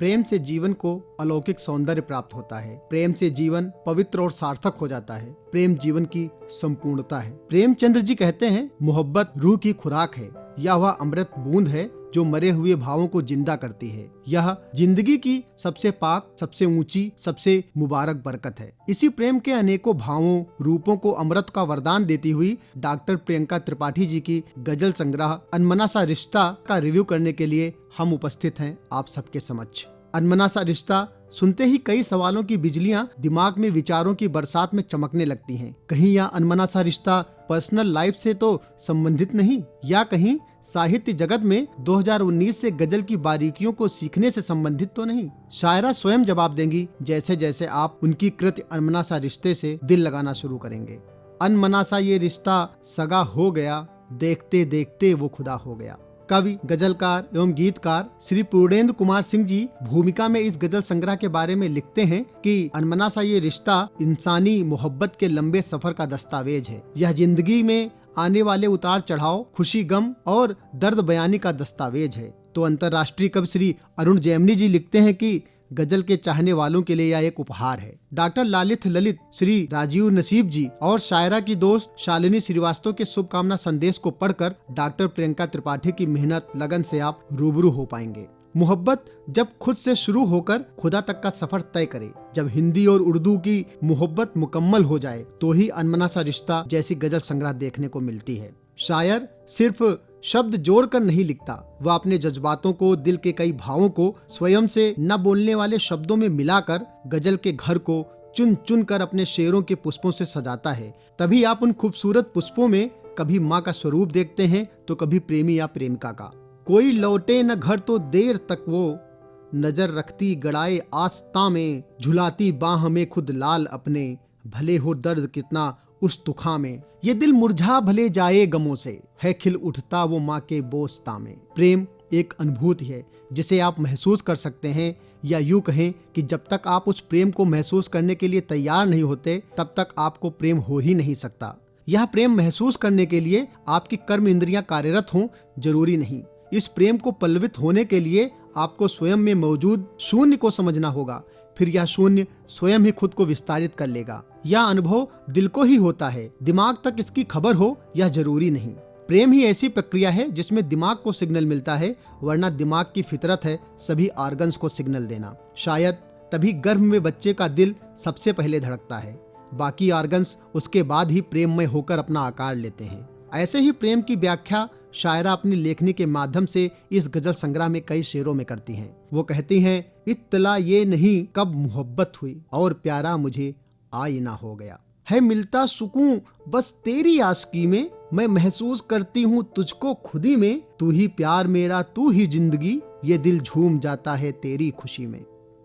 प्रेम से जीवन को अलौकिक सौंदर्य प्राप्त होता है। प्रेम से जीवन पवित्र और सार्थक हो जाता है। प्रेम जीवन की संपूर्णता है। प्रेमचंद्र जी कहते हैं, मोहब्बत रूह की खुराक है। यह वह अमृत बूंद है जो मरे हुए भावों को जिंदा करती है। यह जिंदगी की सबसे पाक, सबसे ऊंची, सबसे मुबारक बरकत है। इसी प्रेम के अनेकों भावों, रूपों को अमृत का वरदान देती हुई डॉक्टर प्रियंका त्रिपाठी जी की गजल संग्रह अनमना सा रिश्ता का रिव्यू करने के लिए हम उपस्थित हैं आप सबके समक्ष। अनमना सा रिश्ता सुनते ही कई सवालों की बिजलियां दिमाग में विचारों की बरसात में चमकने लगती हैं। कहीं यह अनमना सा रिश्ता पर्सनल लाइफ से तो संबंधित नहीं, या कहीं साहित्य जगत में 2019 से गजल की बारीकियों को सीखने से संबंधित तो नहीं। शायरा स्वयं जवाब देंगी जैसे जैसे आप उनकी कृति अनमना सा रिश्ते से दिल लगाना शुरू करेंगे। अनमना सा ये रिश्ता सगा हो गया, देखते देखते वो खुदा हो गया। कवि, गजलकार एवं गीतकार श्री पूर्णेंद्र कुमार सिंह जी भूमिका में इस गजल संग्रह के बारे में लिखते हैं कि अनमना सा ये रिश्ता इंसानी मोहब्बत के लंबे सफर का दस्तावेज है। यह जिंदगी में आने वाले उतार चढ़ाव, खुशी गम और दर्द बयानी का दस्तावेज है। तो अंतर्राष्ट्रीय कवि श्री अरुण जैमिनी जी लिखते हैं कि गजल के चाहने वालों के लिए यह एक उपहार है। डॉक्टर लालित ललित श्री राजीव नसीब जी और शायरा की दोस्त शालिनी श्रीवास्तव के शुभकामना संदेश को पढ़कर डॉक्टर प्रियंका त्रिपाठी की मेहनत लगन से आप रूबरू हो पाएंगे। मोहब्बत जब खुद से शुरू होकर खुदा तक का सफर तय करे, जब हिंदी और उर्दू की मोहब्बत मुकम्मल हो जाए, तो ही अनमना सा रिश्ता जैसी गजल संग्रह देखने को मिलती है। शायर सिर्फ शब्द जोड़कर नहीं लिखता, वह अपने जज्बातों को, दिल के कई भावों को स्वयं से न बोलने वाले शब्दों में मिलाकर गजल के घर को चुन चुन कर अपने शेरों के पुष्पों से सजाता है। तभी आप उन खूबसूरत पुष्पों में कभी माँ का स्वरूप देखते हैं तो कभी प्रेमी या प्रेमिका का। कोई लौटे न घर तो देर तक वो, नजर रखती गड़ाए आस्था में, झुलाती बाह में खुद लाल अपने, भले हो दर्द कितना उस तुखा में, ये दिल मुरझा भले जाए गमों से, है खिल उठता वो माँ के बोस्ता में। प्रेम एक अनुभूति है जिसे आप महसूस कर सकते हैं, या यूं कहें कि जब तक आप उस प्रेम को महसूस करने के लिए तैयार नहीं होते तब तक आपको प्रेम हो ही नहीं सकता। यह प्रेम महसूस करने के लिए आपकी कर्म इंद्रियां कार्यरत हों जरूरी नहीं। इस प्रेम को पल्लवित होने के लिए आपको स्वयं में मौजूद शून्य को समझना होगा, फिर यह शून्य स्वयं ही खुद को विस्तारित कर लेगा। यह अनुभव दिल को ही होता है, दिमाग तक इसकी खबर हो यह जरूरी नहीं। प्रेम ही ऐसी प्रक्रिया है जिसमें दिमाग को सिग्नल मिलता है, वरना दिमाग की फितरत है सभी ऑर्गन्स को सिग्नल देना। शायद तभी गर्भ में बच्चे का दिल सबसे पहले धड़कता है, बाकी ऑर्गन्स उसके बाद ही प्रेममय होकर अपना आकार लेते हैं। ऐसे ही प्रेम की व्याख्या शायरा अपनी लेखनी के माध्यम से इस गजल संग्रह में कई शेरों में करती हैं। वो कहती हैं, इत्तला ये नहीं कब मोहब्बत हुई और प्यारा मुझे आईना हो गया, है मिलता सुकून बस तेरी आशिकी में, मैं महसूस करती हूँ तुझको खुदी में, तू ही प्यार मेरा तू ही जिंदगी, ये दिल झूम जाता है तेरी खुशी में।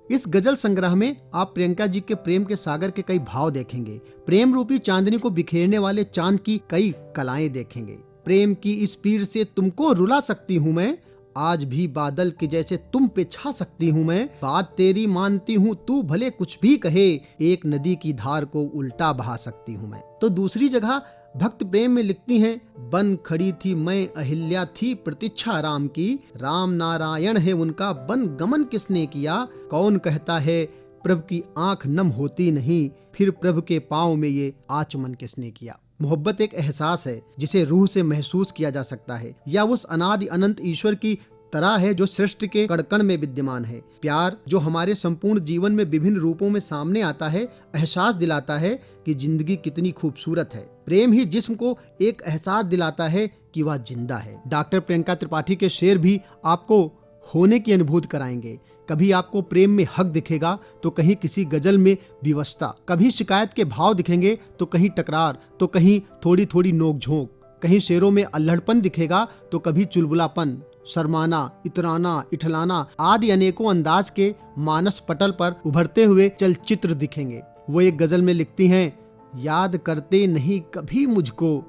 इस गजल संग्रह में आप प्रियंका जी के प्रेम के सागर के कई भाव देखेंगे, प्रेम रूपी चांदनी को बिखेरने वाले चांद की कई कलाएं देखेंगे। प्रेम की इस पीर से तुमको रुला सकती हूँ मैं, आज भी बादल के जैसे तुम पे छा सकती हूँ मैं, बात तेरी मानती हूँ तू भले कुछ भी कहे, एक नदी की धार को उल्टा बहा सकती हूँ मैं। तो दूसरी जगह भक्त प्रेम में लिखती हैं, बन खड़ी थी मैं अहिल्या थी प्रतीक्षा राम की, राम नारायण है उनका बन गमन किसने किया, कौन कहता है प्रभु की आंख नम होती नहीं, फिर प्रभु के पाँव में ये आचमन किसने किया। मोहब्बत एक एहसास है जिसे रूह से महसूस किया जा सकता है, या उस अनादि अनंत ईश्वर की तरह है जो सृष्टि के कण-कण में विद्यमान है। प्यार जो हमारे संपूर्ण जीवन में विभिन्न रूपों में सामने आता है, एहसास दिलाता है कि जिंदगी कितनी खूबसूरत है। प्रेम ही जिस्म को एक एहसास दिलाता है कि वह जिंदा है। डॉक्टर प्रियंका त्रिपाठी के शेर भी आपको होने की अनुभूति कराएंगे। कभी आपको प्रेम में हक दिखेगा तो कहीं किसी गजल में विवशता, कभी शिकायत के भाव दिखेंगे तो कहीं टकरार, तो कहीं थोड़ी थोड़ी नोक-झोंक, कहीं शेरों में अल्हड़पन दिखेगा तो कभी चुलबुलापन, शर्माना, इतराना, इठलाना आदि अनेकों अंदाज के मानस पटल पर उभरते हुए चलचित्र दिखेंगे। वो एक गजल में लिखती हैं, याद करते नहीं कभी मुझको,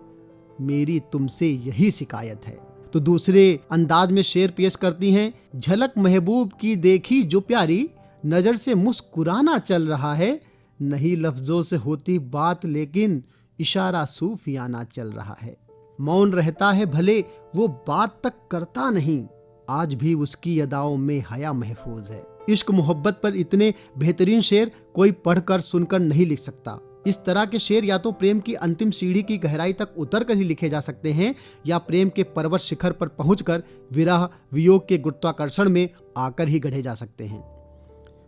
मेरी तुमसे यही शिकायत है। तो दूसरे अंदाज में शेर पेश करती हैं, झलक महबूब की देखी जो प्यारी, नजर से मुस्कुराना चल रहा है, नहीं लफ्जों से होती बात लेकिन इशारा सूफियाना चल रहा है। मौन रहता है भले वो बात तक करता नहीं, आज भी उसकी अदाओं में हया महफूज है। इश्क मोहब्बत पर इतने बेहतरीन शेर कोई पढ़कर सुनकर नहीं लिख सकता। इस तरह के शेर या तो प्रेम की अंतिम सीढ़ी की गहराई तक उतर कर ही लिखे जा सकते हैं या प्रेम के पर्वत शिखर पर पहुंचकर विरह वियोग के गुरुत्वाकर्षण में आकर ही गढ़े जा सकते हैं।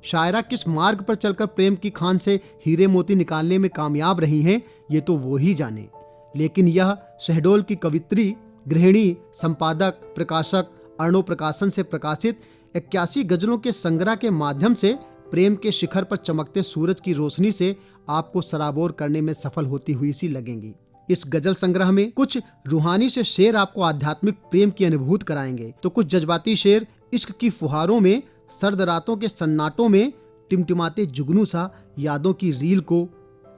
शायरा किस मार्ग पर चलकर प्रेम की खान से हीरे मोती निकालने में कामयाब रही हैं, ये तो वो ही जाने। लेकिन यह शहडोल की कवित्री, गृहिणी, संपादक, प्रकाशक अर्णव प्रकाशन से प्रकाशित 81 गजलों के संग्रह के माध्यम से प्रेम के शिखर पर चमकते सूरज की रोशनी से आपको सराबोर करने में सफल होती हुई सी लगेंगी। इस गजल संग्रह में कुछ रूहानी से शेर आपको आध्यात्मिक प्रेम की अनुभूति कराएंगे, तो कुछ जज्बाती शेर इश्क की फुहारों में, सर्द रातों के सन्नाटों में टिमटिमाते जुगनू सा यादों की रील को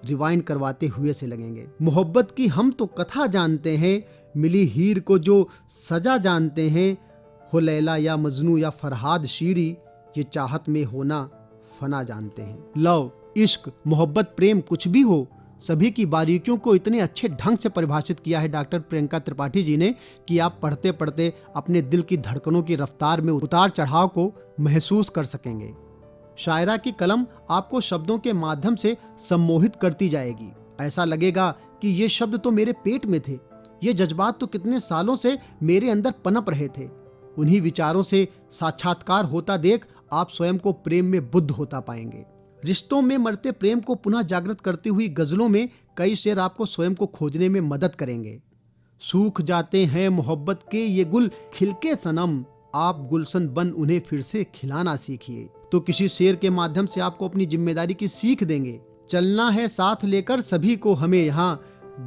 रिवाइंड करवाते हुए से लगेंगे। मोहब्बत की हम तो कथा जानते हैं, मिली हीर को जो सजा जानते हैं, हो लैला या मजनू या फरहाद शीरी, ये चाहत में होना फना जानते हैं। लव, इश्क, मोहब्बत, प्रेम कुछ भी हो, सभी की बारीकियों को इतने अच्छे ढंग से परिभाषित किया है डॉक्टर प्रियंका त्रिपाठी जी ने कि आप पढ़ते पढ़ते अपने दिल की धड़कनों की रफ्तार में उतार चढ़ाव को महसूस कर सकेंगे। शायरा की कलम आपको शब्दों के माध्यम से सम्मोहित करती जाएगी। ऐसा लगेगा कि ये शब्द तो मेरे पेट में थे, ये जज्बात तो कितने सालों से मेरे अंदर पनप रहे थे। उन्हीं विचारों से साक्षात्कार होता देख आप स्वयं को प्रेम में बुद्ध होता पाएंगे। रिश्तों में मरते प्रेम को पुनः जागृत करती हुई गजलों में कई शेर आपको स्वयं को खोजने में मदद करेंगे। सूख जाते हैं मोहब्बत के ये गुल खिलके सनम, आप गुलशन बन उन्हें फिर से खिलाना सीखिए। तो किसी शेर के माध्यम से आपको अपनी जिम्मेदारी की सीख देंगे। चलना है साथ लेकर सभी को हमें, यहाँ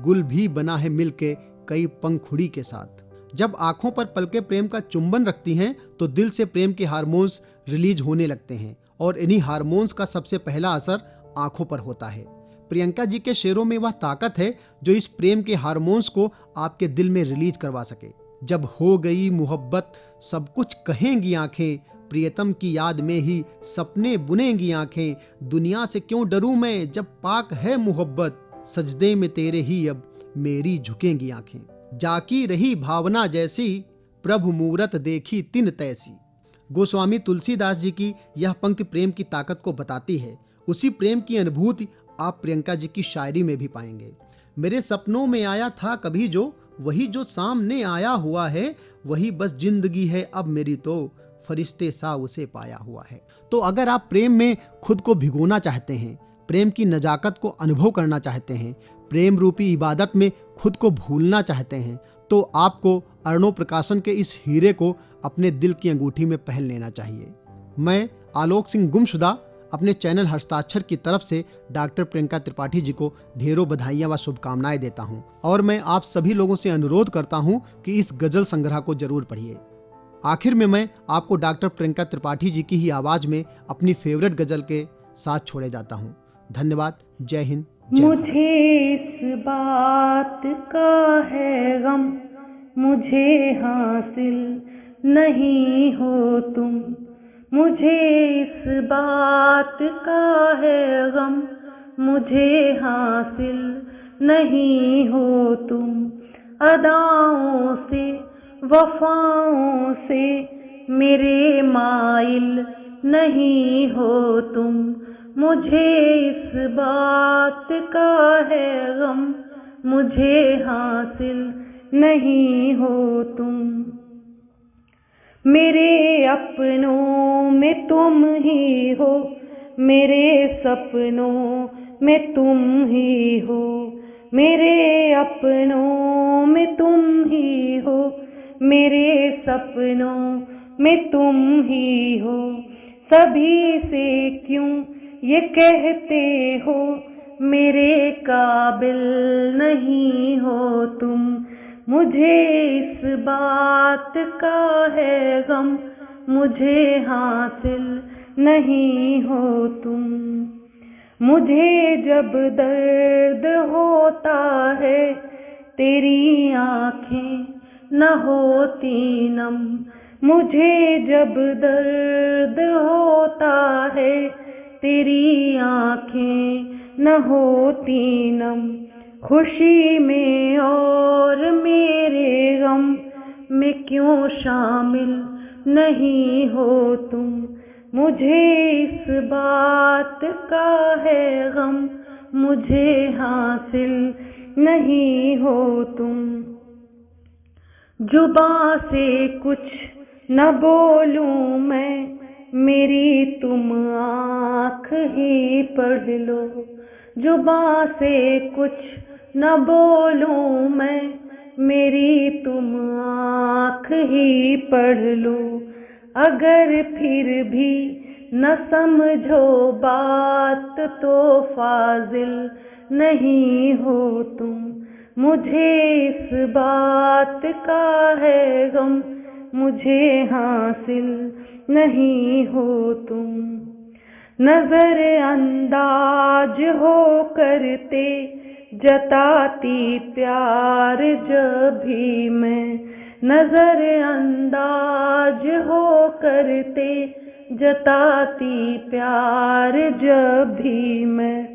गुल भी बना है मिलके कई पंखुड़ी के साथ। जब आंखों पर पलके प्रेम का चुंबन रखती हैं तो दिल से प्रेम के हार्मोन्स रिलीज होने लगते हैं और इन्हीं हार्मोन्स का सबसे पहला असर आंखों पर होता है। प्रियंका जी के शेरों में वह ताकत है जो इस प्रेम के हार्मोन्स को आपके दिल में रिलीज करवा सके। जब हो गई मोहब्बत सब कुछ कहेंगी आंखें, प्रियतम की याद में ही सपने बुनेंगी आंखें, दुनिया से क्यों डरूं मैं जब पाक है मोहब्बत, सजदे में तेरे ही अब मेरी झुकेंगी आंखें। जाकी रही भावना जैसी प्रभु मूरत देखी तिन तैसी। गोस्वामी तुलसीदास जी की यह पंक्ति प्रेम की ताकत को बताती है। उसी प्रेम की अनुभूति आप प्रियंका जी की शायरी में भी पाएंगे। मेरे सपनों में आया था कभी जो, वही जो सामने आया हुआ है, वही बस जिंदगी है अब मेरी तो, फरिश्ते सा उसे पाया हुआ है। तो अगर आप प्रेम में खुद को भिगोना चाहते हैं, प्रेम की नजाकत को अनुभव करना चाहते हैं, प्रेम रूपी इबादत में खुद को भूलना चाहते हैं, तो आपको अर्णव प्रकाशन के इस हीरे को अपने दिल की अंगूठी में पहन लेना चाहिए। मैं आलोक सिंह गुमशुदा अपने चैनल हस्ताक्षर की तरफ से डॉक्टर प्रियंका त्रिपाठी जी को ढेरों बधाइयां व शुभकामनाएं देता हूं और मैं आप सभी लोगों से अनुरोध करता हूं कि इस गजल संग्रह को जरूर पढ़िए। आखिर में मैं आपको डॉक्टर प्रियंका त्रिपाठी जी की ही आवाज में अपनी फेवरेट गजल के साथ छोड़े जाता हूं। धन्यवाद। जय हिंद। मुझे इस बात का है गम, मुझे हासिल नहीं हो तुम, मुझे इस बात का है गम, मुझे हासिल नहीं हो तुम, अदाओं से वफाओं से मेरे माइल नहीं हो तुम, मुझे इस बात का है गम, मुझे हासिल नहीं हो तुम। मेरे अपनों में तुम ही हो, मेरे सपनों में तुम ही हो, मेरे अपनों में तुम ही हो, मेरे सपनों में तुम ही हो। सभी से क्यों ये कहते हो मेरे काबिल नहीं हो तुम, मुझे इस बात का है गम, मुझे हासिल नहीं हो तुम। मुझे जब दर्द होता है तेरी आँखें न होती नम, मुझे जब दर्द होता है तेरी आँखें न होती नम, खुशी में और मेरे गम में क्यों शामिल नहीं हो तुम, मुझे इस बात का है गम, मुझे हासिल नहीं हो तुम। जुबां से कुछ न बोलूं मैं, मेरी तुम आँख ही पढ़ लो। जुबां से कुछ न बोलूं मैं, मेरी तुम आँख ही पढ़ लो। अगर फिर भी न समझो बात तो फाजिल नहीं हो तुम। मुझे इस बात का है गम, मुझे हासिल नहीं हो तुम। नजर अंदाज हो करते जताती प्यार जब भी मैं, नजर अंदाज हो करते जताती प्यार जब भी मैं।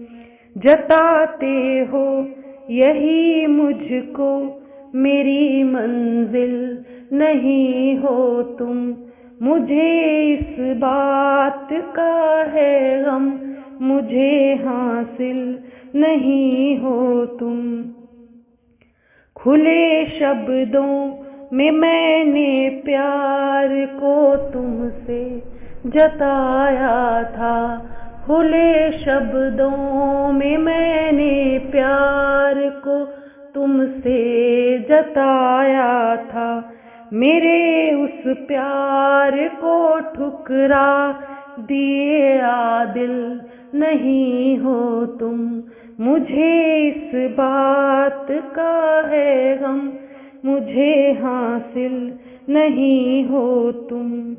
जताते हो यही मुझको मेरी मंजिल नहीं हो तुम। मुझे इस बात का है गम, मुझे हासिल नहीं हो तुम। खुले शब्दों में मैंने प्यार को तुमसे जताया था। खुले शब्दों में मैंने प्यार को तुमसे जताया था। मेरे उस प्यार को ठुकरा दिए आदिल नहीं हो तुम। मुझे इस बात का है गम, मुझे हासिल नहीं हो तुम।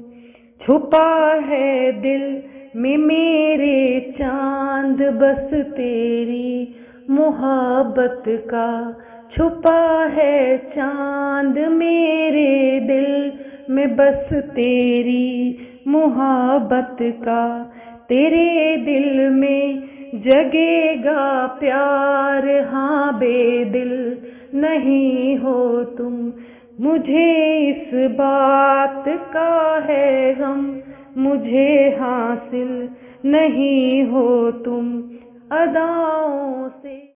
छुपा है दिल में मेरे चांद बस तेरी मोहब्बत का। छुपा है चांद मेरे दिल में बस तेरी मोहब्बत का। तेरे दिल में जगेगा प्यार, हाँ बेदिल नहीं हो तुम। मुझे इस बात का है गम, मुझे हासिल नहीं हो तुम। अदाओं से